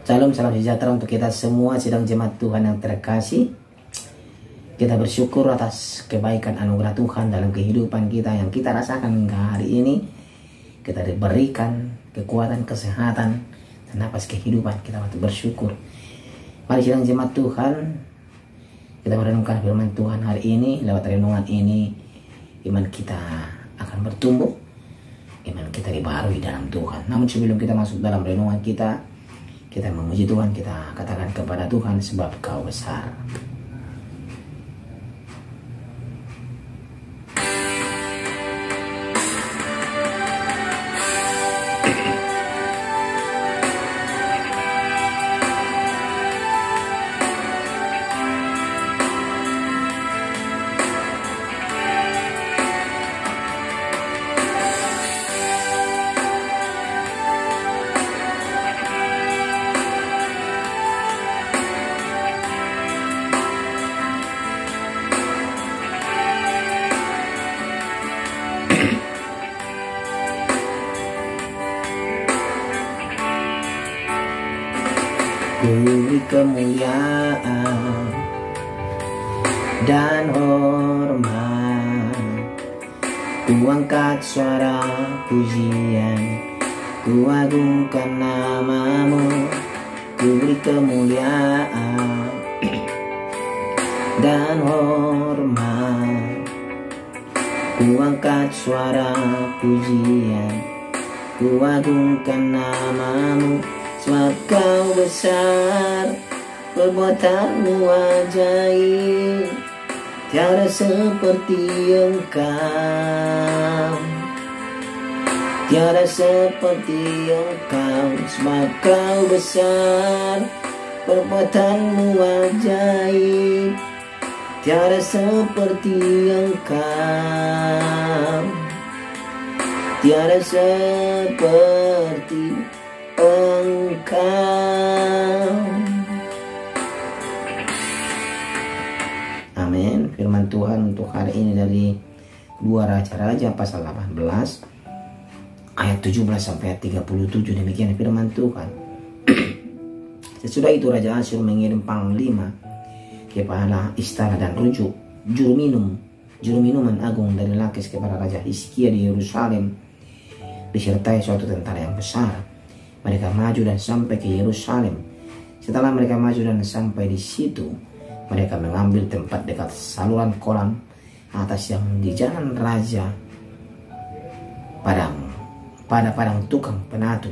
Salam sejahtera untuk kita semua sidang jemaat Tuhan yang terkasih. Kita bersyukur atas kebaikan anugerah Tuhan dalam kehidupan kita yang kita rasakan hari ini. Kita diberikan kekuatan, kesehatan, dan napas kehidupan. Kita patut bersyukur. Mari sidang jemaat Tuhan, kita merenungkan firman Tuhan hari ini. Lewat renungan ini, iman kita akan bertumbuh, iman kita dibaharui dalam Tuhan. Namun sebelum kita masuk dalam renungan kita memuji Tuhan, kita katakan kepada Tuhan, sebab Kau besar. Beri kemuliaan dan hormat, ku angkat suara pujian, ku agungkan namamu. Ku beri kemuliaan dan hormat, ku angkat suara pujian, ku agungkan namamu. Sebab Kau besar, perbuatanmu ajaib, tiada seperti Engkau, tiada seperti Engkau. Sebab Kau besar, perbuatanmu ajaib, tiada seperti Engkau, tiada seperti Engkau. Amin. Firman Tuhan untuk hari ini dari 2 Raja-Raja pasal 18 ayat 17 sampai 37. Demikian firman Tuhan. Sesudah itu Raja Asyur mengirim panglima, kepala istana dan juru minuman agung dari Lakis kepada Raja Hizkia di Yerusalem, disertai suatu tentara yang besar. Mereka maju dan sampai ke Yerusalem. Setelah mereka maju dan sampai di situ, mereka mengambil tempat dekat saluran kolam atas yang di jalan raja pada padang tukang penatu.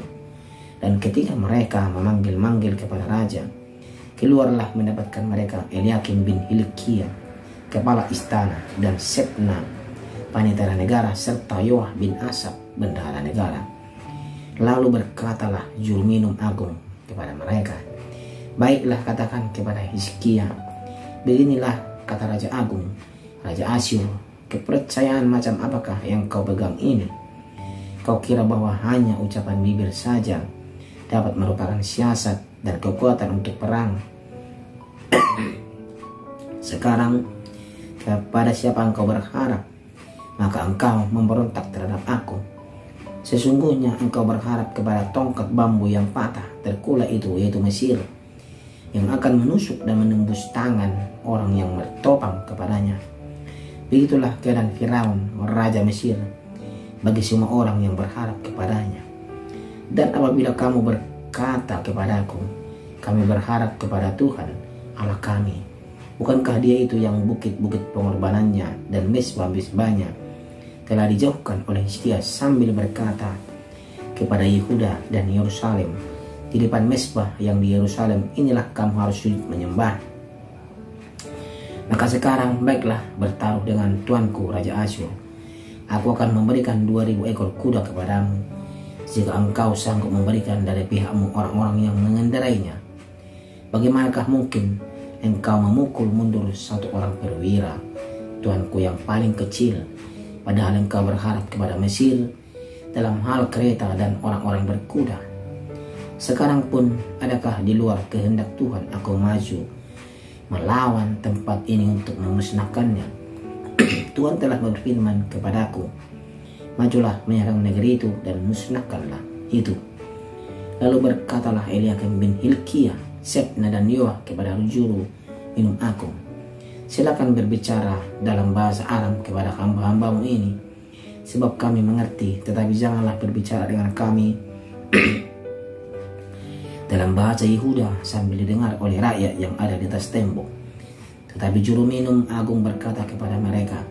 Dan ketika mereka memanggil-manggil kepada raja, keluarlah mendapatkan mereka Eliakim bin Hilkiah, kepala istana, dan Sebna, panitera negara, serta Yoah bin Asap, bendahara negara. Lalu berkatalah juru minum agung kepada mereka, baiklah, katakan kepada Hizkia, beginilah kata Raja Agung, Raja Asyur, kepercayaan macam apakah yang kau pegang ini? Kau kira bahwa hanya ucapan bibir saja dapat merupakan siasat dan kekuatan untuk perang? Sekarang kepada siapa engkau berharap, maka engkau memberontak terhadap aku. Sesungguhnya engkau berharap kepada tongkat bambu yang patah terkulai itu, yaitu Mesir, yang akan menusuk dan menembus tangan orang yang bertopang kepadanya. Begitulah keadaan Firaun, raja Mesir, bagi semua orang yang berharap kepadanya. Dan apabila kamu berkata kepadaku, kami berharap kepada Tuhan Allah kami, bukankah Dia itu yang bukit-bukit pengorbanannya dan mezbah-mezbahnya telah dijauhkan oleh Hizkia, sambil berkata kepada Yehuda dan Yerusalem, di depan mezbah yang di Yerusalem inilah kamu harus sujud menyembah. Maka sekarang baiklah, bertaruh dengan tuanku Raja Asyur. Aku akan memberikan 2000 ekor kuda kepadamu, jika engkau sanggup memberikan dari pihakmu orang-orang yang mengendarainya. Bagaimanakah mungkin engkau memukul mundur satu orang perwira, tuanku yang paling kecil, padahal engkau berharap kepada Mesir dalam hal kereta dan orang-orang berkuda? Sekarang pun adakah di luar kehendak Tuhan aku maju melawan tempat ini untuk memusnahkannya? Tuhan telah berfirman kepadaku, majulah menyerang negeri itu dan musnahkanlah itu. Lalu berkatalah Eliakim bin Hilkiah, Sebna dan Yoah kepada juru minum agung, silakan berbicara dalam bahasa Aram kepada hamba-hambamu ini, sebab kami mengerti, tetapi janganlah berbicara dengan kami dalam bahasa Yehuda sambil didengar oleh rakyat yang ada di atas tembok. Tetapi juru minum agung berkata kepada mereka,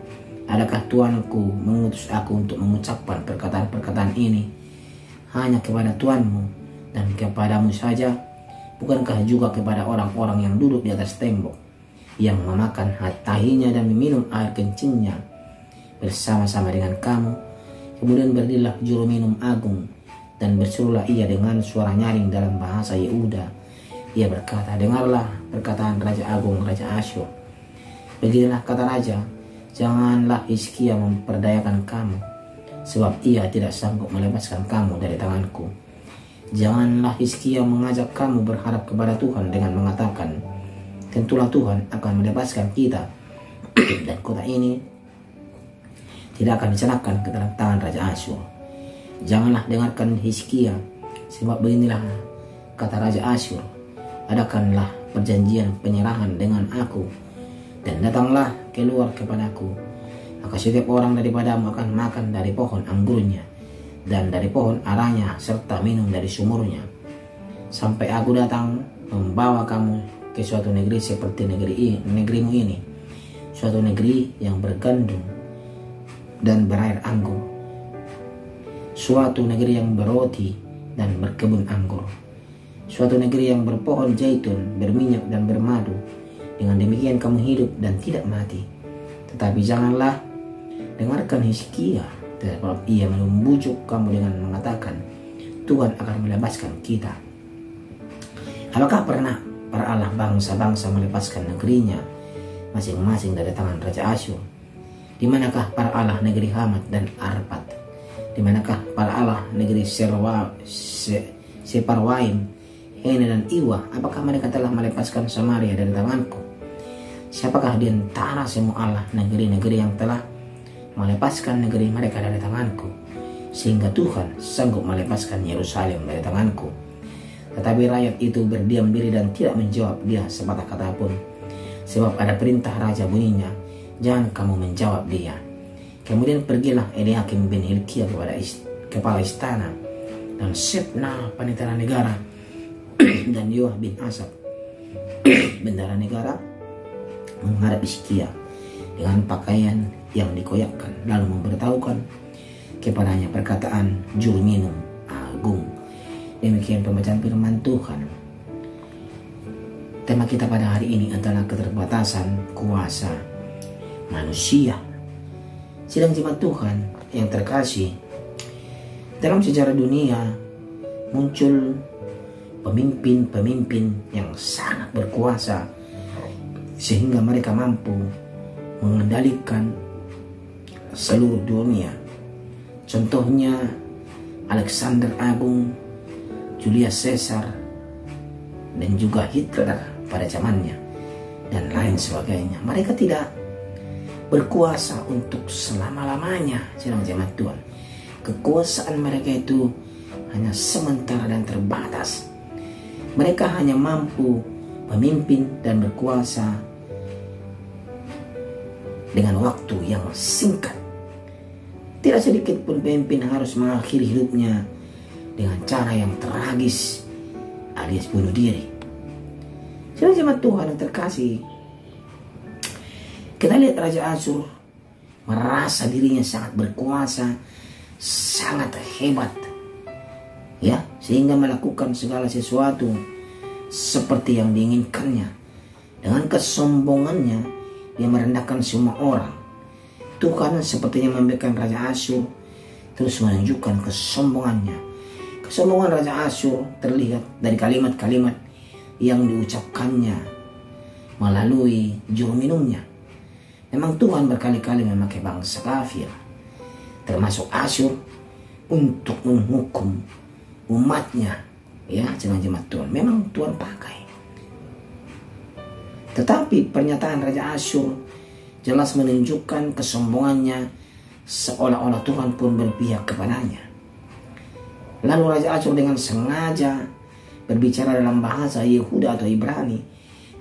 adakah tuanku mengutus aku untuk mengucapkan perkataan-perkataan ini hanya kepada tuanmu dan kepadamu saja? Bukankah juga kepada orang-orang yang duduk di atas tembok, yang memakan tahinya dan meminum air kencingnya bersama-sama dengan kamu? Kemudian berdirilah juru minum agung dan berserulah ia dengan suara nyaring dalam bahasa Yehuda. Ia berkata, dengarlah perkataan Raja Agung, Raja Asyur. Beginilah kata Raja, janganlah Hizkia memperdayakan kamu, sebab ia tidak sanggup melepaskan kamu dari tanganku. Janganlah Hizkia mengajak kamu berharap kepada Tuhan dengan mengatakan, tentulah Tuhan akan melepaskan kita dan kota ini tidak akan diserahkan ke dalam tangan Raja Asyur. Janganlah dengarkan Hizkia, sebab beginilah kata Raja Asyur, adakanlah perjanjian penyerahan dengan aku, dan datanglah keluar kepadaku, maka setiap orang daripadamu akan makan dari pohon anggurnya dan dari pohon aranya serta minum dari sumurnya, sampai aku datang membawa kamu ke suatu negeri seperti negerimu ini, suatu negeri yang bergandum dan berair anggur, suatu negeri yang berroti dan berkebun anggur, suatu negeri yang berpohon zaitun, berminyak dan bermadu. Dengan demikian kamu hidup dan tidak mati. Tetapi janganlah dengarkan Hizkia, sebab ia membujuk kamu dengan mengatakan, Tuhan akan melepaskan kita. Apakah pernah para Allah bangsa-bangsa melepaskan negerinya masing-masing dari tangan Raja Asyur? Di manakah para Allah negeri Hamat dan Arpad? Di manakah para Allah negeri Separwaim, Hena dan Iwa? Apakah mereka telah melepaskan Samaria dari tanganku? Siapakah di antara semua Allah negeri-negeri yang telah melepaskan negeri mereka dari tanganku, sehingga Tuhan sanggup melepaskan Yerusalem dari tanganku? Tetapi rakyat itu berdiam diri dan tidak menjawab dia sepatah kata pun, sebab ada perintah raja bunyinya, jangan kamu menjawab dia. Kemudian pergilah Eliakim bin Hilkiah kepada kepala istana, dan Sebna panitera negara dan Yoah bin Asap bendara negara menghadap Hizkia dengan pakaian yang dikoyakkan, lalu memberitahukan kepadanya perkataan juru minum agung. Demikian pembacaan firman Tuhan. Tema kita pada hari ini adalah keterbatasan kuasa manusia. Sidang jemaat Tuhan yang terkasih, dalam sejarah dunia muncul pemimpin-pemimpin yang sangat berkuasa sehingga mereka mampu mengendalikan seluruh dunia. Contohnya Alexander Agung, Julius Caesar, dan juga Hitler pada zamannya, dan lain sebagainya. Mereka tidak berkuasa untuk selama-lamanya, sedang jemaat Tuhan. Kekuasaan mereka itu hanya sementara dan terbatas. Mereka hanya mampu memimpin dan berkuasa dengan waktu yang singkat. Tidak sedikit pun pemimpin harus mengakhiri hidupnya dengan cara yang tragis alias bunuh diri. Saudara jemaat Tuhan yang terkasih, kita lihat Raja Asyur merasa dirinya sangat berkuasa, sangat hebat, ya, sehingga melakukan segala sesuatu seperti yang diinginkannya. Dengan kesombongannya dia merendahkan semua orang. Tuhan sepertinya membiarkan Raja Asyur terus menunjukkan kesombongannya. Kesombongan Raja Asyur terlihat dari kalimat-kalimat yang diucapkannya melalui juru minumnya. Memang Tuhan berkali-kali memakai bangsa kafir, termasuk Asyur, untuk menghukum umatnya, ya, jemaat Tuhan. Memang Tuhan pakai. Tetapi pernyataan Raja Asyur jelas menunjukkan kesombongannya, seolah-olah Tuhan pun berpihak kepadanya. Lalu Raja Asyur dengan sengaja berbicara dalam bahasa Yehuda atau Ibrani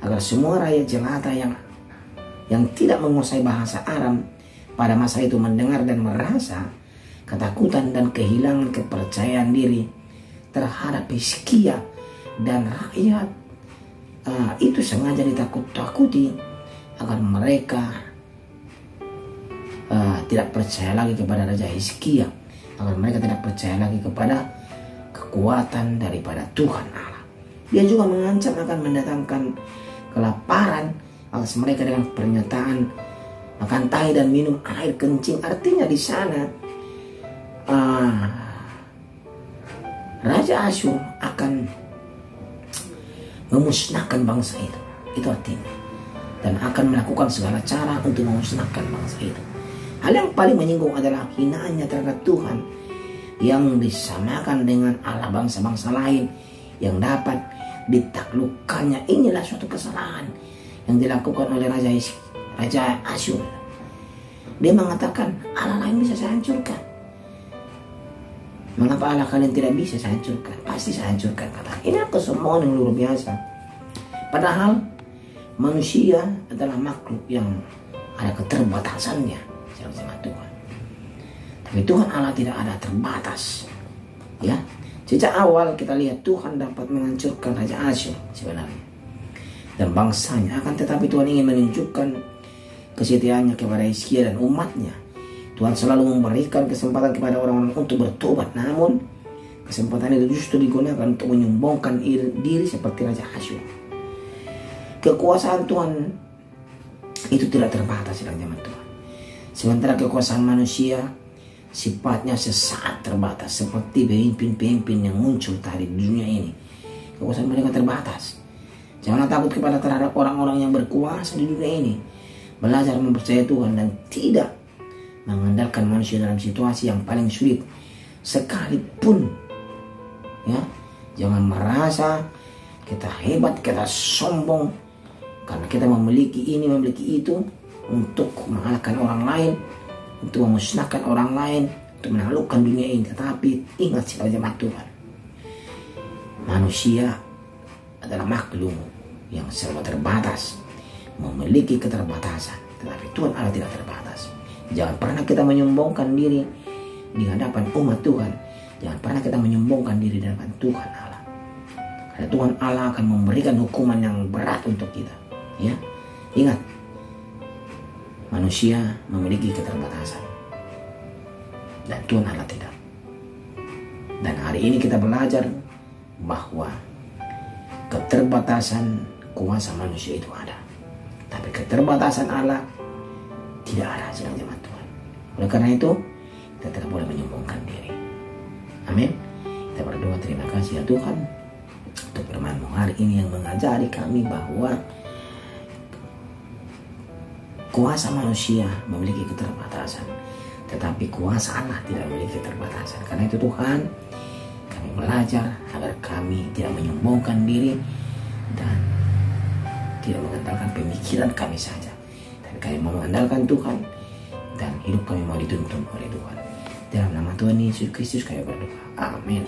agar semua rakyat jelata yang tidak menguasai bahasa Aram pada masa itu mendengar dan merasa ketakutan dan kehilangan kepercayaan diri terhadap Hizkia dan rakyat. Itu sengaja ditakut-takuti agar mereka tidak percaya lagi kepada Raja Hizkia, agar mereka tidak percaya lagi kepada kekuatan daripada Tuhan Allah. Dia juga mengancam akan mendatangkan kelaparan atas mereka dengan pernyataan makan tai dan minum air kencing. Artinya di sana Raja Asyur akan memusnahkan bangsa itu. Itu artinya. Dan akan melakukan segala cara untuk memusnahkan bangsa itu. Hal yang paling menyinggung adalah hinaannya terhadap Tuhan yang disamakan dengan Allah bangsa-bangsa lain yang dapat ditaklukkannya. Inilah suatu kesalahan yang dilakukan oleh Raja Asyur. Dia mengatakan Allah lain bisa saya hancurkan. Mengapa Allah kalian tidak bisa saya hancurkan? Pasti saya hancurkan, kata. Ini kesombongan yang luar biasa. Padahal manusia adalah makhluk yang ada keterbatasannya sama Tuhan. Tapi Tuhan Allah tidak ada terbatas. Ya, sejak awal kita lihat Tuhan dapat menghancurkan Raja Asyur sebenarnya dan bangsanya. Akan tetapi Tuhan ingin menunjukkan kesetiaannya kepada Hizkia dan umatnya. Tuhan selalu memberikan kesempatan kepada orang-orang untuk bertobat. Namun kesempatan itu justru digunakan untuk menyombongkan diri seperti Raja Asyur. Kekuasaan Tuhan itu tidak terbatas dalam zaman Tuhan. Sementara kekuasaan manusia sifatnya sesaat terbatas. Seperti pemimpin-pemimpin yang muncul tadi di dunia ini. Kekuasaan mereka terbatas. Janganlah takut terhadap orang-orang yang berkuasa di dunia ini. Belajar mempercayai Tuhan dan tidak mengandalkan manusia dalam situasi yang paling sulit sekalipun. Ya, jangan merasa kita hebat, kita sombong karena kita memiliki ini, memiliki itu untuk mengalahkan orang lain, untuk memusnahkan orang lain, untuk menaklukkan dunia ini. Tetapi ingat sekali jemaat Tuhan, manusia adalah makhluk yang serba terbatas, memiliki keterbatasan. Tetapi Tuhan Allah tidak terbatas. Jangan pernah kita menyombongkan diri di hadapan umat Tuhan. Jangan pernah kita menyombongkan diri di hadapan Tuhan Allah. Karena Tuhan Allah akan memberikan hukuman yang berat untuk kita. Ya, ingat, manusia memiliki keterbatasan dan Tuhan Allah tidak. Dan hari ini kita belajar bahwa keterbatasan kuasa manusia itu ada, tapi keterbatasan Allah tidak ada sedang jemaat Tuhan. Oleh karena itu kita tidak boleh menyombongkan diri. Amin. Kita berdoa, terima kasih ya Tuhan untuk firman-Mu hari ini yang mengajari kami bahwa kuasa manusia memiliki keterbatasan, tetapi kuasa Allah tidak memiliki keterbatasan. Karena itu Tuhan, kami belajar agar kami tidak menyombongkan diri dan tidak mengandalkan pemikiran kami saja, tapi kami mau mengandalkan Tuhan dan hidup kami mau dituntun oleh Tuhan. Dalam nama Tuhan Yesus Kristus kami berdoa. Amin.